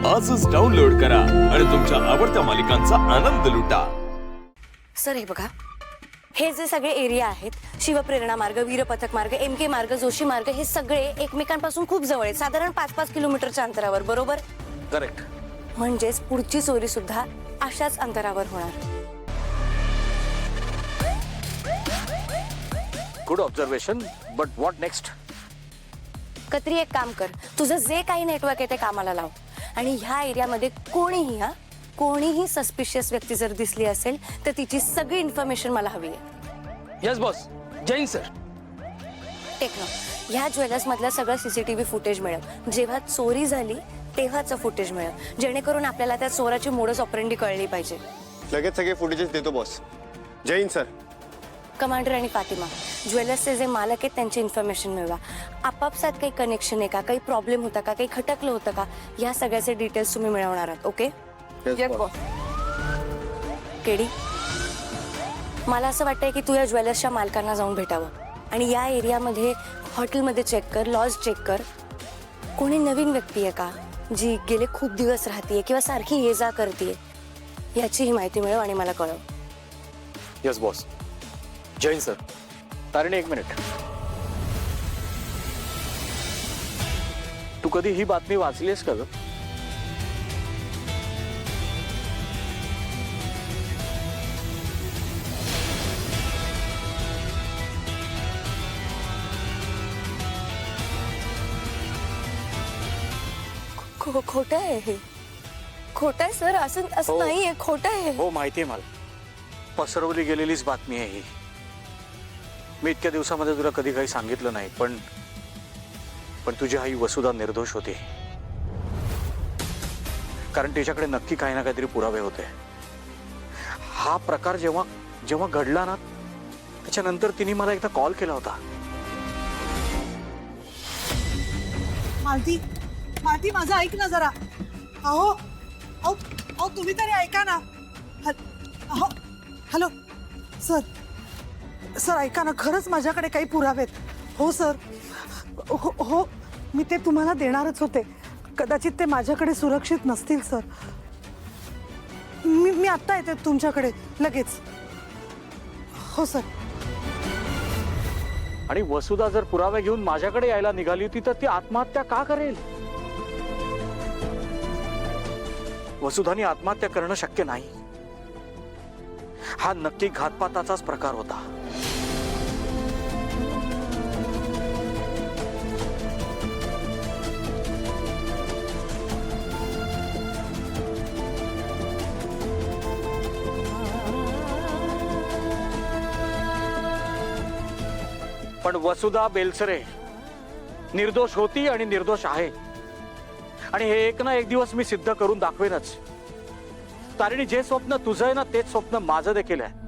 आजच डाउनलोड करा आणि तुमच्या आवडत्या मालिकांचा आनंद लुटा। सर हे बघा, हे जे सगळे एरिया आहेत, शिवप्रेरणा मार्ग, वीरपथक मार्ग, MK मार्ग, जोशी मार्ग, हे सगळे एकमेकांपासून खूप जवळ आहेत, साधारण 5-5 किलोमीटरच्या अंतरावर, बरोबर? करेक्ट। म्हणजेच पुढची चोरी सुद्धा अशाच अंतरावर होणार। Good observation, but what next? कत्री एक काम कर, तुझं जे काही नेटवर्क आहे ते कामाला लाव आणि ह्या एरियामध्ये कोणीही सस्पिशियस व्यक्ती जर दिसली असेल तर तिची सगळी इन्फॉर्मेशन मला हवी आहे। Yes boss. Jain sir. Techno, ह्या ज्वेलर्स मधलं सगळं CCTV फुटेज मिळव, जेव्हा चोरी झाली तेव्हाचं फुटेज मिळव, जेणेकरून आपल्याला त्या चोराची मोडस ऑपरेंडी कळली पाहिजे। लगेच सगळे फुटेजेस देतो बॉस। जैन सर। कमांडर आणि फातिमा, ज्वेलर्सचे जे मालक आहेत त्यांची इन्फॉर्मेशन मिळवा। आपापसात काही कनेक्शन आहे का, काही प्रॉब्लेम होता का, काही खटकलं होतं का, या सगळ्याचे डिटेल्स तुम्ही मिळवणार आहात। ओके केडी, मला असं वाटतंय की तू या ज्वेलर्सच्या मालकांना जाऊन भेटावं आणि या एरियामध्ये हॉटेलमध्ये चेक कर, लॉज चेक कर, कोणी नवीन व्यक्ती आहे का जी गेले खूप दिवस राहतीये किंवा सारखी ये जा करतीये, याची ही माहिती मिळव आणि मला कळव। Yes boss. Jain sir. Tarini एक मिनिट, तू कधी ही बातमी वाचलीस का ग? खोटं आहे हे, खोटं आहे सर, असं नाहीये, खोटं आहे। हो माहिती आहे मला, पसरवली गेलेलीच बातमी आहे ही। मी इतक्या दिवसामध्ये तुला कधी काही सांगितलं नाही, पण तुझी आई वसुधा निर्दोष होती, कारण तिच्याकडे नक्की काही ना काहीतरी पुरावे होते। हा प्रकार जेव्हा घडला ना, त्याच्यानंतर तिने मला एकदा कॉल केला होता। मालती, मालती, माझं ऐक ना जरा। अहो अहो अहो तुम्ही तरी ऐका ना। अहो हॅलो सर, सर ऐका ना, खरंच माझ्याकडे काही पुरावे आहेत। हो सर, हो मी ते तुम्हाला देणारच होते, कदाचित ते माझ्याकडे सुरक्षित नसतील सर। मी आत्ता येते तुमच्याकडे लगेच। हो सर। आणि वसुधा जर पुरावे घेऊन माझ्याकडे यायला निघाली होती तर ती आत्महत्या का करेल? वसुधाने आत्महत्या करणं शक्य नाही, हा नक्की घातपाताचाच प्रकार होता। पण वसुधा बेलसरे निर्दोष होती आणि निर्दोष आहे, आणि हे एक ना एक दिवस मी सिद्ध करून दाखवेनच। तारिणी, जे स्वप्न तुझं आहे ना, तेच स्वप्न माझं देखील आहे।